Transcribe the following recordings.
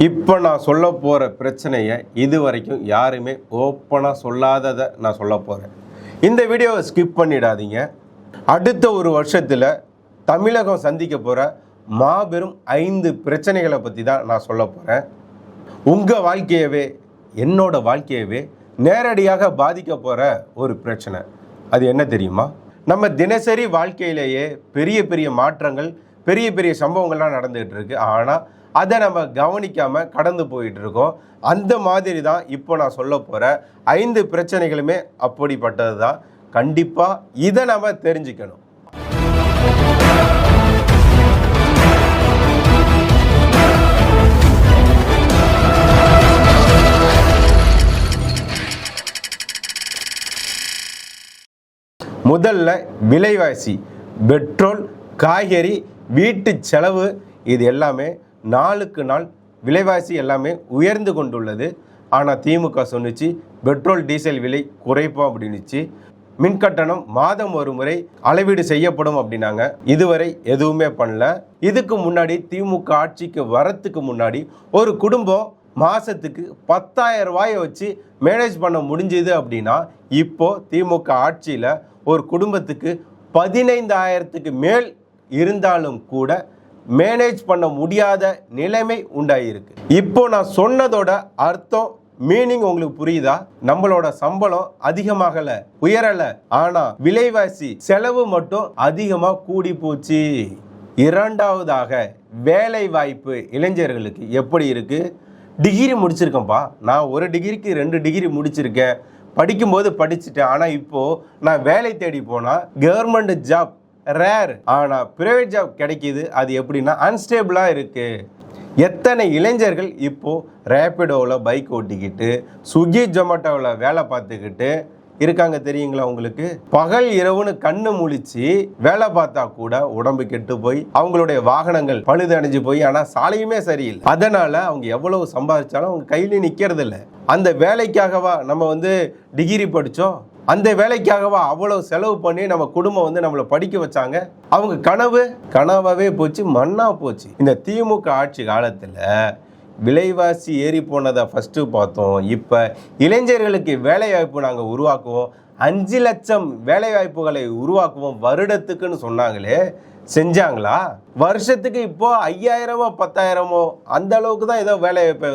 இப்போ நான் சொல்ல போகிற பிரச்சனையை இது வரைக்கும் யாருமே ஓப்பனாக சொல்லாததை நான் சொல்ல போகிறேன். இந்த வீடியோவை ஸ்கிப் பண்ணிடாதீங்க. அடுத்த ஒரு வருஷத்தில் தமிழகம் சந்திக்க போகிற மாபெரும் 5 பிரச்சனைகளை பற்றி தான் நான் சொல்ல போகிறேன். உங்கள் வாழ்க்கையவே என்னோட வாழ்க்கையவே நேரடியாக பாதிக்க போகிற ஒரு பிரச்சனை. அது என்ன தெரியுமா? நம்ம தினசரி வாழ்க்கையிலேயே பெரிய பெரிய மாற்றங்கள், பெரிய பெரிய சம்பவங்கள்லாம் நடந்துகிட்டு இருக்கு. ஆனால் அதை நம்ம கவனிக்காமல் கடந்து போயிட்டு இருக்கோம். அந்த மாதிரி தான் இப்போ நான் சொல்ல போகிற 5 பிரச்சனைகளுமே அப்படிப்பட்டது தான். கண்டிப்பாக இதை நம்ம தெரிஞ்சுக்கணும். முதல்ல விலைவாசி, பெட்ரோல், காய்கறி, வீட்டு செலவு, இது எல்லாமே நாளுக்கு நாள் விலைவாசி எல்லாமே உயர்ந்து கொண்டுள்ளது. ஆனால் திமுக சொன்னிச்சு பெட்ரோல் டீசல் விலை குறைப்போம் அப்படின்னுச்சு. மின்கட்டணம் மாதம் ஒரு முறை அளவீடு செய்யப்படும் அப்படின்னாங்க. இதுவரை எதுவுமே பண்ணல. இதுக்கு முன்னாடி திமுக ஆட்சிக்கு வரத்துக்கு முன்னாடி ஒரு குடும்பம் மாதத்துக்கு 10,000 ரூபாயை வச்சு மேனேஜ் பண்ண முடிஞ்சுது அப்படின்னா, இப்போ திமுக ஆட்சியில் ஒரு குடும்பத்துக்கு 15,000க்கு மேல் இருந்தாலும் கூட மேனேஜ் பண்ண முடியாத நிலைமை உண்டாயிருக்கு. இப்போ நான் சொன்னதோட அர்த்தம், மீனிங் உங்களுக்கு புரியுதா? நம்மளோட சம்பளம் அதிகமாகல, உயரல, ஆனா விலைவாசி செலவு மட்டும் அதிகமா கூடி போச்சு. இரண்டாவதாக வேலை வாய்ப்பு இளைஞர்களுக்கு எப்படி இருக்கு? டிகிரி முடிச்சிருக்கேன்ப்பா, நான் ஒரு டிகிரிக்கு 2 டிகிரி முடிச்சிருக்கேன், படிக்கும்போது படிச்சுட்டேன். ஆனால் இப்போது நான் வேலை தேடி போனால் கவர்மெண்ட் ஜாப் ரேர், ஆனால் ப்ரைவேட் ஜாப் கிடைக்கிது. அது எப்படின்னா அன்ஸ்டேபிளாக இருக்குது. எத்தனை இளைஞர்கள் இப்போது ரேப்பிடோவில் பைக் ஓட்டிக்கிட்டு, ஸ்விக்கி ஜொமேட்டோவில் வேலை பார்த்துக்கிட்டு இருக்காங்க தெரியுங்களா உங்களுக்கு? பகல் இரவுன்னு கண்ணு முழிச்சு வேலை பார்த்தா கூட உடம்பு கெட்டு போய் அவங்களுடைய வாகனங்கள் பழுதடைஞ்சு போய், ஆனால் சாலையுமே சரியில்லை. அதனால அவங்க எவ்வளவு சம்பாதிச்சாலும் அவங்க கையில நிற்கிறது இல்லை. அந்த வேலைக்காகவா நம்ம டிகிரி படித்தோம்? அந்த வேலைக்காகவா அவ்வளவு செலவு பண்ணி நம்ம குடும்பம் நம்மளை படிக்க வச்சாங்க? அவங்க கனவாவே போச்சு, மண்ணா போச்சு. இந்த திமுக ஆட்சி காலத்தில் விலைவாசி ஏறி போனதை ஃபஸ்ட்டு பார்த்தோம். இப்போ இளைஞர்களுக்கு வேலைவாய்ப்பு நாங்கள் உருவாக்குவோம், 5 லட்சம் வேலைவாய்ப்புகளை உருவாக்குவோம் வருடத்துக்குன்னு சொன்னாங்களே, செஞ்சாங்களா? வருஷத்துக்கு இப்போ 5,000மோ 10,000மோ அந்த அளவுக்கு தான் ஏதோ வேலைவாய்ப்பை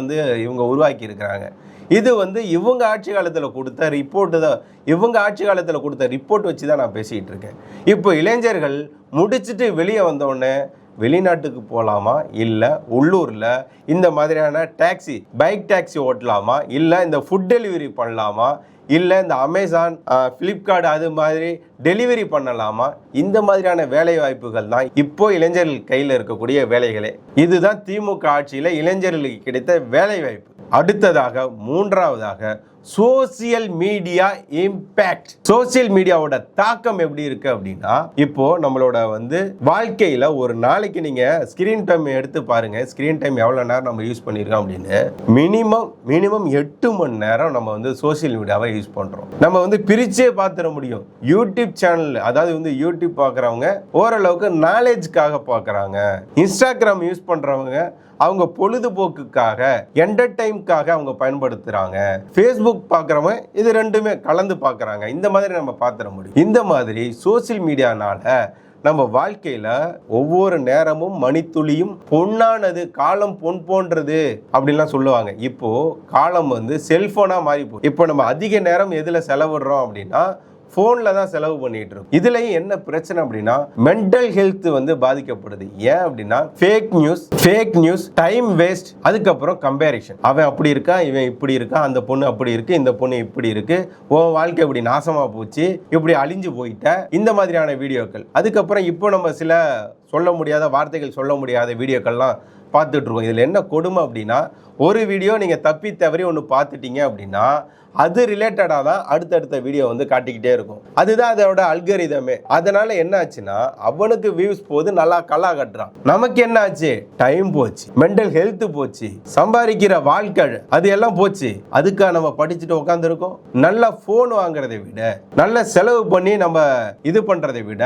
இவங்க உருவாக்கி இருக்கிறாங்க. இது இவங்க ஆட்சி காலத்தில் கொடுத்த ரிப்போர்ட்டு தான். இவங்க ஆட்சி காலத்தில் கொடுத்த ரிப்போர்ட் வச்சு தான் நான் பேசிகிட்டு இருக்கேன். இப்போ இளைஞர்கள் முடிச்சுட்டு வெளியே வந்தோடனே வெளிநாட்டுக்கு போகலாமா, இல்லை உள்ளூரில் இந்த மாதிரியான டாக்ஸி, பைக் டாக்ஸி ஓட்டலாமா, இல்லை இந்த ஃபுட் டெலிவரி பண்ணலாமா, இல்லை இந்த அமேசான், ஃப்ளிப்கார்ட் அது மாதிரி டெலிவரி பண்ணலாமா? இந்த மாதிரியான வேலை வாய்ப்புகள் தான் இப்போ இளைஞர்கள் கையில் இருக்கக்கூடிய வேலைகளே. இதுதான் திமுக ஆட்சியில் இளைஞர்களுக்கு கிடைத்த வேலை வாய்ப்பு. அடுத்ததாக, மூன்றாவதாக, சோசியல் மீடியா இம்பேக்ட். சோசியல் மீடியாவோட தாக்கம் எப்படி இருக்கு அப்படின்னா, இப்போ நம்மளோட வாழ்க்கையில ஒரு நாளைக்கு நீங்க ஸ்கிரீன் டைம் எடுத்து பாருங்க. ஸ்கிரீன் டைம் எவ்வளவு நேரம் நம்ம யூஸ் பண்ணிருக்கோம் அப்படின்னு. மினிமம் 8 மணி நேரம் நம்ம சோசியல் மீடியாவை யூஸ் பண்றோம். நம்ம பிரிச்சே பார்த்துட முடியும். யூடியூப் சேனல், அதாவது யூடியூப் பார்க்குறவங்க ஓரளவுக்கு நாலேஜ்க்காக பார்க்குறாங்க. இன்ஸ்டாகிராம் யூஸ் பண்றவங்க அவங்க பொழுதுபோக்குக்காக, என்டர்டைன்காக அவங்க பயன்படுத்துறாங்க. ஃபேஸ்புக் பார்க்குறவங்க இது ரெண்டுமே கலந்து பார்க்குறாங்க. இந்த மாதிரி நம்ம பார்த்துட முடியும். இந்த மாதிரி சோசியல் மீடியானால நம்ம வாழ்க்கையில ஒவ்வொரு நேரமும் மணித்துளியும் பொன்னானது, காலம் பொன் போன்றது அப்படின்லாம் சொல்லுவாங்க. இப்போ காலம் செல்போனா மாறி போகுது. இப்போ நம்ம அதிக நேரம் எதுல செலவிடுறோம் அப்படின்னா ஃபோனில் தான் செலவு பண்ணிட்டு இருக்கோம். இதுலயும் என்ன பிரச்சனை அப்படின்னா, மென்டல் ஹெல்த் பாதிக்கப்படுது. ஏன் அப்படின்னா ஃபேக் நியூஸ், டைம் வேஸ்ட், அதுக்கப்புறம் கம்பேரிஷன். அவன் அப்படி இருக்கான், இவன் இப்படி இருக்கான், அந்த பொண்ணு அப்படி இருக்கு, இந்த பொண்ணு இப்படி இருக்கு, உன் வாழ்க்கை இப்படி நாசமா போச்சு, இப்படி அழிஞ்சு போயிட்ட, இந்த மாதிரியான வீடியோக்கள். அதுக்கப்புறம் இப்போ நம்ம சில சொல்ல முடியாத வார்த்தைகள், சொல்ல முடியாத வீடியோக்கள்லாம் பார்த்துட்டு இருக்கோம். இதில் என்ன கொடுமை அப்படின்னா, ஒரு வீடியோ நீங்கள் தப்பி தவறி ஒன்று பார்த்துட்டீங்க அப்படின்னா அது ரிலேட்டடா தான் அடுத்தடுத்த வீடியோ வந்து காட்டிக்கிட்டே இருக்கும். அதுதான் அதோட அல்காரிதமே. அதனால என்ன ஆச்சுன்னா அவனுக்கு வியூஸ் போது, நல்லா கல்லா கட்டுறான். நமக்கு என்ன ஆச்சு? டைம் போச்சு, மென்டல் ஹெல்த் போச்சு, சம்பாதிக்கிற வாழ்க்கை அது எல்லாம் போச்சு. அதுக்காக நம்ம படிச்சுட்டு உட்காந்துருக்கோம். நல்ல போன் வாங்குறதை விட, நல்ல செலவு பண்ணி நம்ம இது பண்றதை விட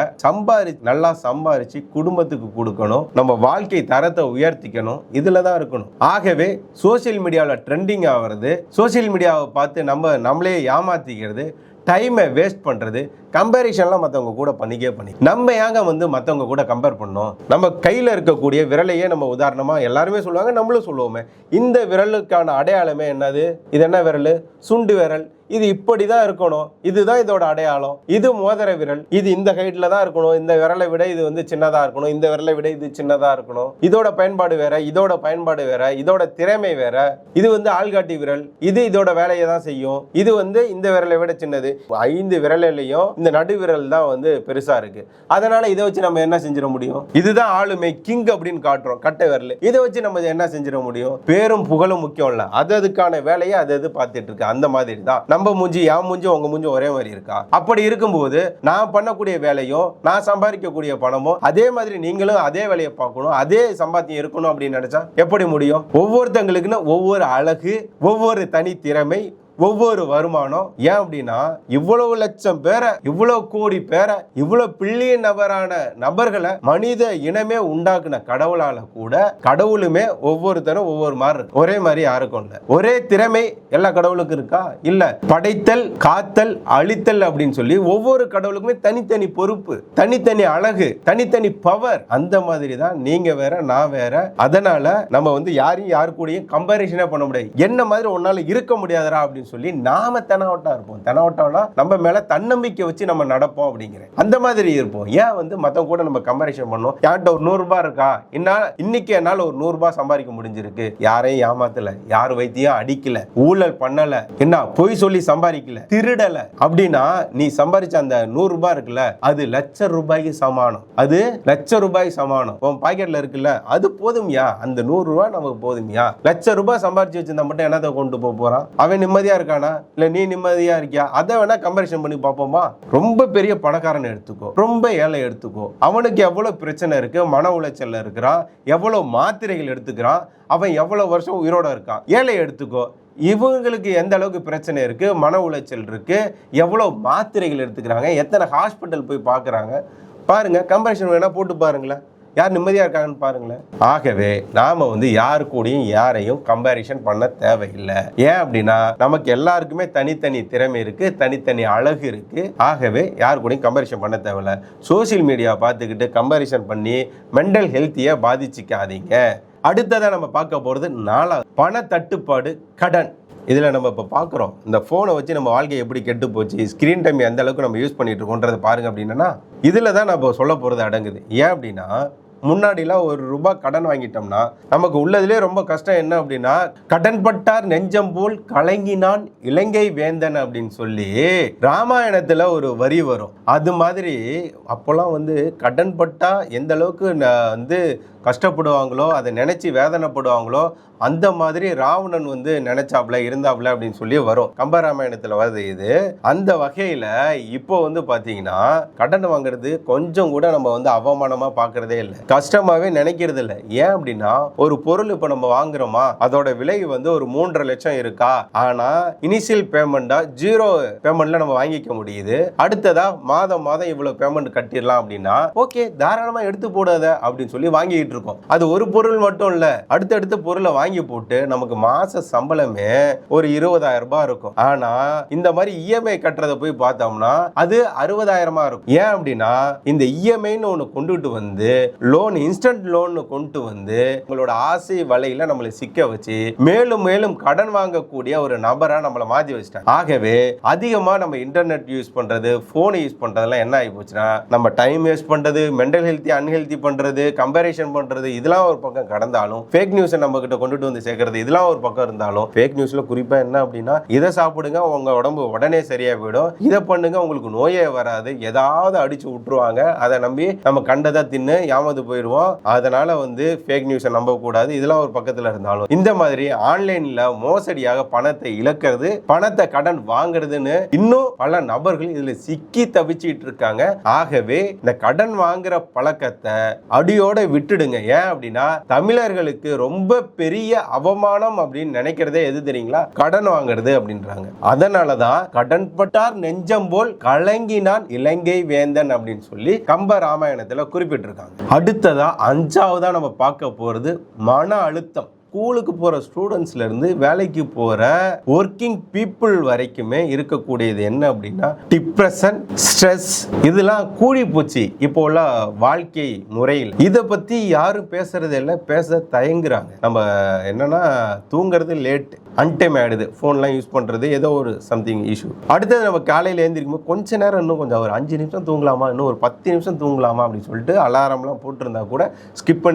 நல்லா சம்பாரிச்சு குடும்பத்துக்கு கொடுக்கணும், நம்ம வாழ்க்கை தரத்தை உயர்த்திக்கணும், இதுல தான் இருக்கணும். ஆகவே சோசியல் மீடியாவில் ட்ரெண்டிங் ஆகிறது, சோசியல் மீடியாவை பார்த்து நம்மளே ஏமாத்திக்கிறது, டைமை வேஸ்ட் பண்றது, கம்பேரிஷன்லாம் மற்றவங்க கூட பண்ணி நம்ம ஏங்க வந்து மற்றவங்க கூட கம்பேர் பண்ணோம்? நம்ம கையில் இருக்கக்கூடிய விரலையே நம்ம உதாரணமாக எல்லாருமே சொல்லுவாங்க, நம்மளும் சொல்லுவோமே. இந்த விரலுக்கான அடையாளமே என்னது? இது என்ன விரல்? சுண்டு விரல். இது இப்படிதான் இருக்கணும், இதுதான் இதோட அடையாளம். இது மோதிர விரல், இது இந்த ஹைட்ல தான் இருக்கணும், இந்த விரலை விட இது வந்து சின்னதா இருக்கணும், இந்த விரலை விட இது சின்னதா இருக்கணும். இதோட பயன்பாடு வேற, இதோட பயன்பாடு வேற, இதோட திறமை வேற. இது வந்து ஆள்காட்டி விரல், இது இதோட வேலையை தான் செய்யும். இது வந்து இந்த விரலை விட சின்னது. 5 விரலையும் இந்த நடு விரல் தான் வந்து பெருசா இருக்கு. அதனால இதை வச்சு நம்ம என்ன செஞ்சிட முடியும்? இதுதான் ஆளுமை, கிங் அப்படின்னு காட்டுறோம், கட்டை விரல். இதை வச்சு நம்ம என்ன செஞ்சிட முடியும்? பேரும் புகழும் முக்கியம் இல்ல, அதுக்கான வேலையை அது பார்த்துட்டு இருக்கு. அந்த மாதிரி தான் நம்ம மூஞ்சி, என் மூஞ்சி, உங்க மூஞ்சி ஒரே மாதிரி இருக்கா? அப்படி இருக்கும்போது நான் பண்ணக்கூடிய வேலையும் நான் சம்பாதிக்கக்கூடிய பணமும் அதே மாதிரி நீங்களும் அதே வேலையை பார்க்கணும், அதே சம்பாத்தியம் இருக்கணும் அப்படின்னு நினைச்சா எப்படி முடியும்? ஒவ்வொருத்தங்களுக்குன்னு ஒவ்வொரு அழகு, ஒவ்வொரு தனி திறமை, ஒவ்வொரு வருமானம். ஏன் அப்படின்னா இவ்வளவு லட்சம் பேரை, இவ்வளவு கோடி பேரை, இவ்வளவு பில்லியன் நபர்களை மனித இனமே உண்டாக்குன கடவுளால கூட, கடவுளுமே ஒவ்வொருத்தரும் ஒவ்வொரு மாதிரி இருக்கு. ஒரே மாதிரி யாருக்கும் இல்ல. ஒரே திறமை எல்லா கடவுளுக்கும் இருக்கா? இல்ல. படைத்தல், காத்தல், அழித்தல் அப்படின்னு சொல்லி ஒவ்வொரு கடவுளுக்குமே தனித்தனி பொறுப்பு, தனித்தனி அழகு, தனித்தனி பவர். அந்த மாதிரி தான் நீங்க வேற, நான் வேற. அதனால நம்ம வந்து யாரையும் யாரு கூடயும் கம்பேரிஷனே பண்ண முடியாது. என்ன மாதிரி ஒன்னால இருக்க முடியாதரா அப்படின்னு சொல்லி நாம தெனாவட்டா இருப்போம். தெனாவட்டானா நம்ம மேல தன்னம்பிக்கை வச்சு நம்ம நடப்போம் அப்படிங்கிற அந்த மாதிரி இருப்போம். ஏன் வந்து மத்தவங்க கூட நம்ம கம்பேரிஷன் பண்ணோம்? யார்கிட்ட ஒரு 100 ரூபாய் இருக்கா, இன்னைக்கு என்னால ஒரு 100 ரூபாய் சம்பாதிக்க முடிஞ்சிருக்கு, யாரையும் ஏமாத்தல, யார் வைத்தியம் அடிக்கல, ஊழல் பண்ணல, என்ன பொய் சொல்லி சம்பாதிக்கல, திருடல அப்படின்னா நீ சம்பாதிச்ச அந்த 100 ரூபாய் இருக்குல்ல, அது லட்சம் ரூபாய்க்கு சமானம். அது லட்சம் ரூபாய்க்கு சமானம். உன் பாக்கெட்ல இருக்குல்ல, அது போதும்யா. அந்த 100 ரூபாய் நமக்கு போதும்யா. லட்சம் ரூபாய் சம்பாதிச்சு வச்சிருந்தா மட்டும் என்னத்தை கொண்டு போறான்? அவன் நிம்மதியா இருக்கானா? இல்ல நீ நிம்மதியா இருக்கியா? அதை வேணா கம்பேரிஷன் பண்ணி பார்ப்போமா? ரொம்ப பெரிய பணக்காரன் எடுத்துக்கோ, ரொம்ப ஏழை எடுத்துக்கோ, அவனுக்கு எவ்வளவு பிரச்சனை இருக்கு, மன உளைச்சல்ல இருக்கிறான், எவ்வளவு மாத்திரைகள் எடுத்துக்கிறான், அவன் எவ்வளவு வருஷம் உயிரோட இருக்கான். ஏழை எடுத்துக்கோ, இவங்களுக்கு எந்த அளவுக்கு பிரச்சனை இருக்கு, மன உளைச்சல் இருக்கு, எவ்வளவு மாத்திரைகள் எடுத்துக்கிறாங்க, எத்தனை ஹாஸ்பிட்டல் போய் பார்க்குறாங்க பாருங்க. கம்பேரிஷன் வேணா போட்டு பாருங்களேன், யார் நிம்மதியா இருக்காங்கன்னு பாருங்களேன். ஆகவே நாம வந்து யாரு கூடயும் யாரையும் கம்பேரிஷன் பண்ண தேவையில்லை. ஏன் அப்படின்னா நமக்கு எல்லாருக்குமே தனித்தனி திறமை இருக்கு, தனித்தனி அழகு இருக்கு. ஆகவே யாரு கூடயும் கம்பேரிஷன் பண்ண தேவையில்லை. சோசியல் மீடியா பார்த்துக்கிட்டு கம்பேரிஷன் பண்ணி மென்டல் ஹெல்த்தியை பாதிச்சிக்காதீங்க. அடுத்ததான் நம்ம பார்க்க போறது 4வது பண தட்டுப்பாடு, கடன். இதில் நம்ம இப்போ பார்க்குறோம், இந்த ஃபோனை வச்சு நம்ம வாழ்க்கை எப்படி கெட்டு போச்சு, ஸ்க்ரீன் டைம் எந்த அளவுக்கு நம்ம யூஸ் பண்ணிட்டு இருக்கோன்றதை பாருங்க. அப்படின்னா இதில் தான் நம்ம சொல்ல போகிறது அடங்குது. ஏன் அப்படின்னா முன்னாடிலாம் 1 ரூபாய் கடன் வாங்கிட்டோம்னா நமக்கு உள்ளதுலேயே ரொம்ப கஷ்டம். என்ன அப்படின்னா கடன் பட்டார் நெஞ்சம் போல் கலங்கினான் இலங்கை வேந்தன் அப்படின்னு சொல்லி ராமாயணத்துல ஒரு வரி வரும். அது மாதிரி அப்போல்லாம் வந்து கடன் பட்டா எந்த அளவுக்கு வந்து கஷ்டப்படுவாங்களோ, அதை நினைச்சு வேதனைப்படுவாங்களோ, அந்த மாதிரி ராவணன் வந்து நினைச்சாப்ல இருந்தாப்ல அப்படின்னு சொல்லி வரும், கம்பராமாயணத்துல வருது இது. அந்த வகையில இப்போ வந்து பாத்தீங்கன்னா கடன் வாங்குறது கொஞ்சம் கூட நம்ம வந்து அவமானமா பாக்குறதே இல்லை, கஷ்டமாவே நினைக்கிறது இல்லை. ஏன் அப்படின்னா ஒரு பொருள் இப்ப நம்ம வாங்குறோமா, அதோட விலை வந்து ஒரு 3.5 லட்சம் இருக்கா, ஆனா இனிஷியல் பேமெண்டா 0 பேமெண்ட்ல நம்ம வாங்கிக்க முடியுது. அடுத்ததா மாதம் மாதம் இவ்வளவு பேமெண்ட் கட்டிடலாம் அப்படின்னா ஓகே, தாராளமா எடுத்து போடாத அப்படின்னு சொல்லி வாங்கிட்டு இருக்கோம். அது ஒரு பொருள் மட்டும் இல்ல, அடுத்தடுத்த பொருளை வாங்கி போட்டு நமக்கு மாச சம்பளமே ஒரு 20,000 ரூபாய் இருக்கும். ஆனா இந்த மாதிரி இஎம்ஐ கட்டுறத போய் பார்த்தோம்னா அது 60,000 இருக்கும். ஏன் அப்படின்னா இந்த இஎம்ஐன்னு ஒண்ணு கொண்டுட்டு வந்து லோன், இன்ஸ்டன்ட் லோன் கொண்டு வந்து உங்களோட ஆசை வலையில நம்மளை சிக்க வச்சு மேலும் மேலும் கடன் வாங்கக்கூடிய ஒரு நபரா நம்மளை மாத்தி வச்சிட்டாங்க. ஆகவே அதிகமா நம்ம இன்டர்நெட் யூஸ் பண்றது, போன் யூஸ் பண்றதெல்லாம் என்ன ஆகி போச்சுன்னா நம்ம டைம் வேஸ்ட் பண்றது, மென்டல் ஹெல்த்தி அன்ஹெல்த்தி பண்றது, கம்பேரிஷன் பண்றது, இதெல்லாம் ஒரு பக்கம் கடந்தாலும் ஃபேக் நியூஸை நம்ம கிட்ட கொண்டுட்டு வந்து சேர்க்கறது, இதெல்லாம் ஒரு பக்கம் இருந்தாலும் ஃபேக் நியூஸ்ல குறிப்பா என்ன அப்படின்னா இதை சாப்பிடுங்க உங்க உடம்பு உடனே சரியா போயிடும், இதை பண்ணுங்க உங்களுக்கு நோயே வராது, ஏதாவது அடிச்சு விட்டுருவாங்க, அதை நம்பி நம்ம கண்டதை தின்னு ஏமாந்து போயிடுவோம். அதனால வந்து ஃபேக் நியூஸை நம்பக்கூடாது. இதெல்லாம் ஒரு பக்கத்தில் இருந்தாலும் இந்த மாதிரி ஆன்லைனில் மோசடியாக பணத்தை இழக்கிறது, பணத்தை கடன் வாங்குறதுன்னு இன்னும் பல நபர்கள் இதில் சிக்கி தவிச்சிட்டு இருக்காங்க. ஆகவே இந்த கடன் வாங்குற பழக்கத்தை அடியோட விட்டுடுங்க. ஏன் அப்படின்னா தமிழர்களுக்கு ரொம்ப பெரிய அவமானம் அப்படின்னு நினைக்கிறதே எது தெரியுங்களா? கடன் வாங்குறது அப்படின்றாங்க. அதனாலதான் கடன் பட்டார் நெஞ்சம் போல் கலங்கினான் இலங்கை வேந்தன் அப்படின்னு சொல்லி கம்ப ராமாயணத்துல குறிப்பிட்டிருக்காங்க. அடுத்ததா 5ஆவதா நம்ம பார்க்க போறது மன அழுத்தம். ஸ்கூலுக்கு போகிற ஸ்டூடெண்ட்ஸ்லேருந்து வேலைக்கு போகிற ஒர்க்கிங் பீப்புள் வரைக்குமே இருக்கக்கூடியது என்ன அப்படின்னா டிப்ரெஷன், ஸ்ட்ரெஸ், இதெல்லாம் கூடி போச்சு இப்போ உள்ள வாழ்க்கை முறையில். இதை பற்றி யாரும் பேசுறது இல்லை, பேச தயங்குறாங்க. நம்ம என்னன்னா தூங்குறது லேட், அன்டைம் ஆகிடுது, ஃபோன்லாம் யூஸ் பண்ணுறது ஏதோ ஒரு சம்திங் இஷ்யூ. அடுத்தது நம்ம காலையில் எழுந்திருக்கும் போது கொஞ்ச நேரம் இன்னும் கொஞ்சம் ஒரு 5 நிமிஷம் தூங்கலாமா, இன்னும் ஒரு 10 நிமிஷம் தூங்கலாமா அப்படின்னு சொல்லிட்டு அலாரம்லாம் போட்டிருந்தா கூட ஸ்கிப்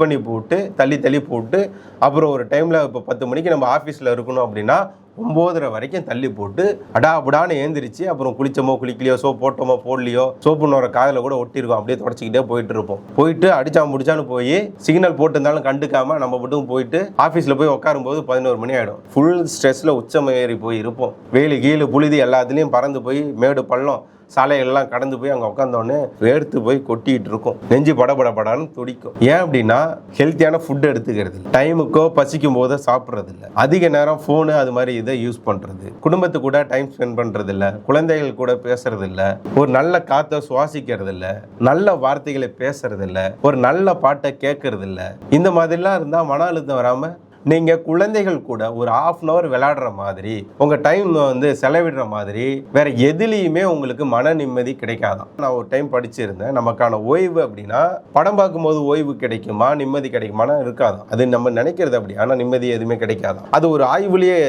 பண்ணி போட்டு தள்ளி போட்டு அப்புறம் ஒரு டைமில் இப்போ 10 மணிக்கு நம்ம ஆஃபீஸில் இருக்கணும் அப்படின்னா 9:30 வரைக்கும் தள்ளி போட்டு அடாபுடான்னு ஏந்திரிச்சு அப்புறம் குளிச்சோமோ குளிக்கலையோ, சோப்பு போட்டோமோ போடலையோ, சோப்பு நோர காதில் கூட ஒட்டியிருக்கோம், அப்படியே தொடச்சிக்கிட்டே போயிட்டு இருப்போம். போயிட்டு அடிச்சா முடிச்சான்னு போய் சிக்னல் போட்டிருந்தாலும் கண்டுக்காம நம்ம மட்டும் போயிட்டு ஆஃபீஸில் போய் உட்காரும்போது 11 மணி ஆகிடும். ஃபுல் ஸ்ட்ரெஸ்ஸில் உச்சம் ஏறி போய் இருப்போம். வெயில் கீழு புழுதி எல்லாத்துலேயும் பறந்து போய் மேடு பள்ளம் சாலைகள்லாம் கடந்து போய் அங்கே உட்காந்தோடனே வேர்த்து போய் கொட்டிகிட்டு இருக்கும், நெஞ்சு படபடன்னு துடிக்கும். ஏன் அப்படின்னா ஹெல்த்தியான ஃபுட் எடுத்துக்கிறது இல்லை, டைமுக்கோ பசிக்கும் போதோ சாப்பிட்றது இல்லை, அதிக நேரம் ஃபோனு அது மாதிரி இதை யூஸ் பண்ணுறது, குடும்பத்து கூட டைம் ஸ்பெண்ட் பண்ணுறது இல்லை, குழந்தைகள் கூட பேசுறது இல்லை, ஒரு நல்ல காற்றை சுவாசிக்கிறது இல்லை, நல்ல வார்த்தைகளை பேசுறது இல்லை, ஒரு நல்ல பாட்டை கேட்கறது இல்லை. இந்த மாதிரிலாம் இருந்தால் மன அழுத்தம் வராமல் நீங்கள் குழந்தைகள் கூட ஒரு 1/2 hour விளையாடுற மாதிரி, உங்கள் டைம் வந்து செலவிடுற மாதிரி வேற எதுலேயுமே உங்களுக்கு மன நிம்மதி கிடைக்காதான். நான் ஒரு டைம் படிச்சிருந்தேன், நமக்கான ஓய்வு அப்படின்னா படம் பார்க்கும்போது ஓய்வு கிடைக்குமா, நிம்மதி கிடைக்குமானா இருக்காதான். அது நம்ம நினைக்கிறது அப்படி, ஆனால் நிம்மதி எதுவுமே கிடைக்காதான். அது ஒரு ஆய்வுலேயே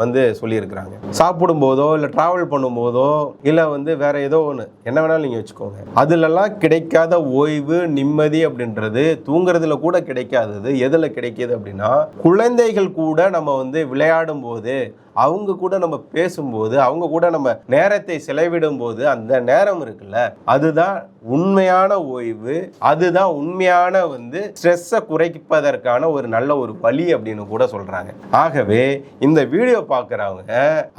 வந்து சொல்லியிருக்கிறாங்க. சாப்பிடும் போதோ இல்லை ட்ராவல் பண்ணும்போதோ இல்லை வந்து வேற ஏதோ ஒன்று என்ன வேணாலும் நீங்கள் வச்சுக்கோங்க, அதுலலாம் கிடைக்காத ஓய்வு நிம்மதி அப்படின்றது தூங்குறதுல கூட கிடைக்காதது எதில் கிடைக்கிது அப்படின்னா குழந்தைகள் கூட நம்ம வந்து விளையாடும் போது, அவங்க கூட நம்ம பேசும்போது, அவங்க கூட நம்ம நேரத்தை செலவிடும் போது அந்த நேரம் இருக்குல்ல, அதுதான் உண்மையான ஓய்வு, அதுதான் உண்மையான வந்து ஸ்ட்ரெஸ்ஸை குறைப்பதற்கான ஒரு நல்ல ஒரு வழி அப்படின்னு கூட சொல்றாங்க. ஆகவே இந்த வீடியோ பார்க்குறவங்க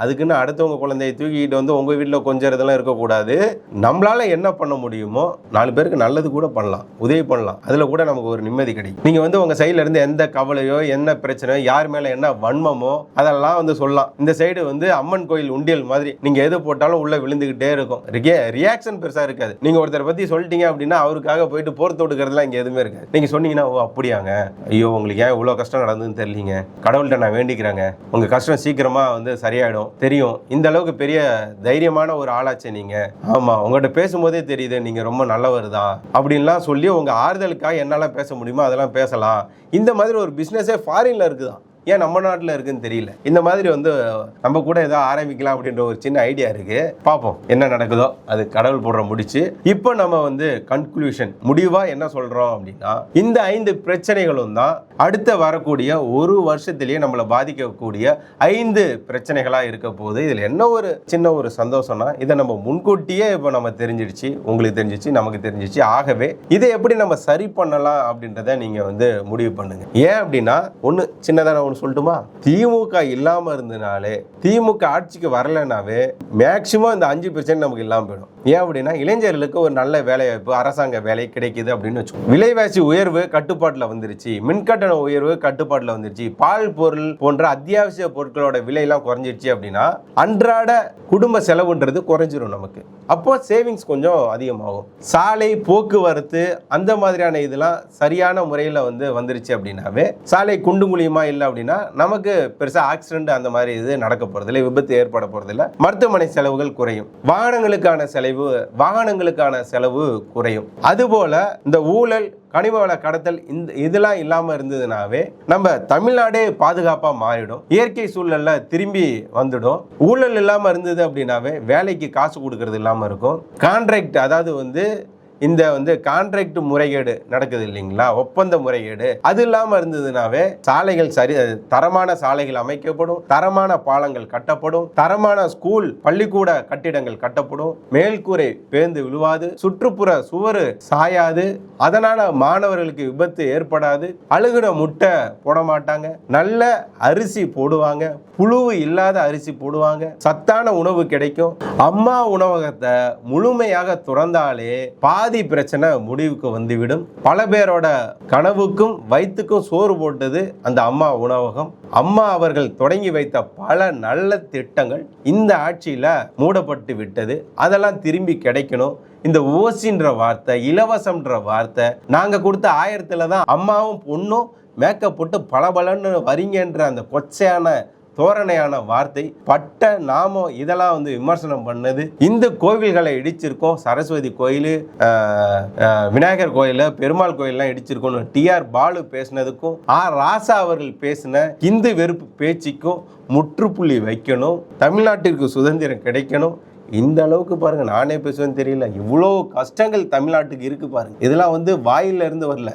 அதுக்குன்னு அடுத்தவங்க குழந்தையை தூக்கிட்டு வந்து உங்க வீட்டில் கொஞ்சறதெல்லாம் இருக்கக்கூடாது. நம்மளால என்ன பண்ண முடியுமோ 4 பேருக்கு நல்லது கூட பண்ணலாம், உதவி பண்ணலாம், அதுல கூட நமக்கு ஒரு நிம்மதி கிடைக்கும். நீங்க வந்து உங்க சைட்ல இருந்து எந்த கவலையோ என்ன பிரச்சனையோ யார் மேல என்ன வன்மமோ அதெல்லாம் வந்து சொல்லலாம். இந்த சைடு வந்து அம்மன் கோயில் உண்டியல் மாதிரி நீங்க எது போட்டாலும் உள்ள விழுந்துகிட்டே இருக்கும், ரியாக்ஷன் பெருசா இருக்காது. நீங்க ஒருத்தரை பத்தி சொல்லிட்டீங்க அப்படின்னா அவருக்காக போயிட்டு போர் தொடுக்கிறதுலாம் இங்க எதுவுமே இருக்காது. நீங்க சொன்னீங்கன்னா ஓ அப்படியாங்க, ஐயோ உங்களுக்கு ஏன் இவ்வளவு கஷ்டம் நடந்ததுன்னு தெரியலீங்க, கடவுள்கிட்ட நான் வேண்டிக்கிறேங்க, உங்க கஷ்டம் சீக்கிரமா வந்து சரியாயிடும், தெரியும், இந்த அளவுக்கு பெரிய தைரியமான ஒரு ஆளாச்சே நீங்க, ஆமா உங்கள்கிட்ட பேசும்போதே தெரியுது நீங்க ரொம்ப நல்லவர் தான் அப்படின்லாம் சொல்லி உங்க ஆறுதலுக்காக என்னெல்லாம் பேச முடியுமோ அதெல்லாம் பேசலாம். இந்த மாதிரி ஒரு பிசினஸே ஃபாரின்ல இருக்குதான், ஏன் நம்ம நாட்டில் இருக்குன்னு தெரியல. இந்த மாதிரி வந்து நம்ம கூட ஏதோ ஆரம்பிக்கலாம் அப்படின்ற ஒரு சின்ன ஐடியா இருக்கு. பார்ப்போம் என்ன நடக்குதோ, அது கடவுள் போடுற முடிச்சு. இப்போ நம்ம வந்து கன்க்ளூஷன் முடிவா என்ன சொல்றோம் அப்படின்னா இந்த 5 பிரச்சனைகளும் தான் அடுத்த வரக்கூடிய ஒரு வருஷத்திலேயே நம்மளை பாதிக்கக்கூடிய 5 பிரச்சனைகளா இருக்க போகுது. இதுல என்ன ஒரு சின்ன ஒரு சந்தோஷம்னா இதை நம்ம முன்கூட்டியே இப்போ நம்ம தெரிஞ்சிடுச்சு, உங்களுக்கு தெரிஞ்சிச்சு, நமக்கு தெரிஞ்சிச்சு. ஆகவே இதை எப்படி நம்ம சரி பண்ணலாம் அப்படின்றத நீங்க வந்து முடிவு பண்ணுங்க. ஏன் அப்படின்னா ஒன்று சின்னதான சொல்லட்டுமா, திமுக இல்லாம இருந்தனாலே, திமுக ஆட்சிக்கு வரலனாவே மேக்சிமம் இந்த 5 பிரச்சனை நமக்கு இல்லாம போயிடும். ஏன் அப்படின்னா இளைஞர்களுக்கு ஒரு நல்ல வேலை வாய்ப்பு, அரசாங்க வேலை கிடைக்குது அப்படின்னு வச்சுக்கோங்க. விலைவாசி உயர்வு கட்டுப்பாட்டில் வந்துருச்சு, மின்கட்டண உயர்வு கட்டுப்பாட்டில் வந்துருச்சு, பால் பொருள் போன்ற அத்தியாவசிய பொருட்களோட விலையெல்லாம் குறைஞ்சிருச்சு அப்படின்னா அன்றாட குடும்ப செலவுன்றது குறைஞ்சிரும் நமக்கு. அப்போ சேவிங்ஸ் கொஞ்சம் அதிகமாகும். சாலை போக்குவரத்து அந்த மாதிரியான இதெல்லாம் சரியான முறையில் வந்து வந்துருச்சு அப்படின்னாவே, சாலை குண்டு குழியுமா இல்லை அப்படின்னா நமக்கு பெருசா ஆக்சிடென்ட் அந்த மாதிரி இது நடக்க போறதில்லை, விபத்து ஏற்பட போறதில்லை, மருத்துவமனை செலவுகள் குறையும், வாகனங்களுக்கான செலவு குறையும். அதுபோல இந்த ஊழல் கனிம வள கடத்தல் இதெல்லாம் இல்லாம இருந்ததுனாவே நம்ம தமிழ்நாடே பாதுகாப்பா மாறிடும், இயற்கை சூழல்ல திரும்பி வந்துடும். ஊழல் இல்லாம இருந்தது அப்படின்னாவே வேலைக்கு காசு கொடுக்கறது இல்லாம இருக்கும், கான்ட்ராக்ட் அதாவது வந்து இந்த கான்ட்ராக்ட் முறைகேடு நடக்குது இல்லைங்களா, ஒப்பந்த முறைகேடு, அது இல்லாம இருந்ததுனாவே சாலைகள் தரமான சாலைகள் அமைக்கப்படும், தரமான பாலங்கள் கட்டப்படும், தரமான ஸ்கூல் பள்ளிக்கூட கட்டிடங்கள் கட்டப்படும், மேல்கூரை பேர்ந்து விழுவாது, சுற்றுப்புற சுவரு சாயாது, அதனால மாணவர்களுக்கு விபத்து ஏற்படாது, அழுகுன முட்டை போட மாட்டாங்க, நல்ல அரிசி போடுவாங்க, புழுவு இல்லாத அரிசி போடுவாங்க, சத்தான உணவு கிடைக்கும். அம்மா உணவகத்தை முழுமையாக துறந்தாலே பாதி பிரச்சனை முடிவுக்கு வந்துவிடும். பல பேரோட கனவுக்கும் வயிற்றுக்கும் சோறு போட்டது அந்த அம்மா உணவகம். அம்மா அவர்கள் தொடங்கி வைத்த பல நல்ல திட்டங்கள் இந்த ஆட்சியில மூடப்பட்டு விட்டது. அதெல்லாம் திரும்பி கிடைக்கணும். இந்த ஓசின்ற வார்த்தை, இலவசம்ன்ற வார்த்தை, நாங்க கொடுத்த 1000 தான் அம்மாவும் பொண்ணும் மேக்கப் போட்டு பளபளன்னு வரீங்கன்ற அந்த கொச்சையான தோரணையான வார்த்தை, பட்ட நாமம், இதெல்லாம் விமர்சனம் பண்ணது. இந்த கோவில்களை இடிச்சிருக்கோம், சரஸ்வதி கோயில், விநாயகர் கோயில், பெருமாள் கோயிலெலாம் இடிச்சிருக்கோம் டிஆர் பாலு பேசினதுக்கும் ராசா அவர்கள் பேசின இந்து வெறுப்பு பேச்சுக்கும் முற்றுப்புள்ளி வைக்கணும். தமிழ்நாட்டிற்கு சுதந்திரம் கிடைக்கணும். இந்த அளவுக்கு பாருங்க, நானே பேசுவேன்னு தெரியல, இவ்வளோ கஷ்டங்கள் தமிழ்நாட்டுக்கு இருக்கு பாருங்க. இதெல்லாம் வாயில இருந்து வரல,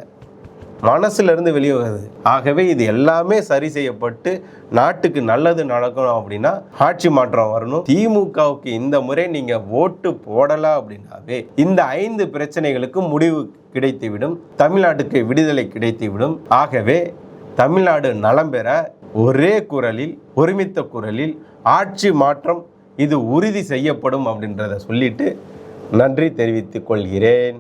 மனசுல இருந்து வெளியே வருது. ஆகவே இது எல்லாமே சரி செய்யப்பட்டு நாட்டுக்கு நல்லது நடக்கணும் அப்படின்னா ஆட்சி மாற்றம் வரணும். திமுகவுக்கு இந்த முறை நீங்க ஓட்டு போடலாம் அப்படின்னாவே இந்த 5 பிரச்சனைகளுக்கு முடிவு கிடைத்துவிடும், தமிழ்நாட்டுக்கு விடுதலை கிடைத்துவிடும். ஆகவே தமிழ்நாடு நலம் பெற ஒரே குரலில், ஒருமித்த குரலில் ஆட்சி மாற்றம் இது உறுதி செய்யப்படும் அப்படின்றத சொல்லிட்டு நன்றி தெரிவித்துக் கொள்கிறேன்.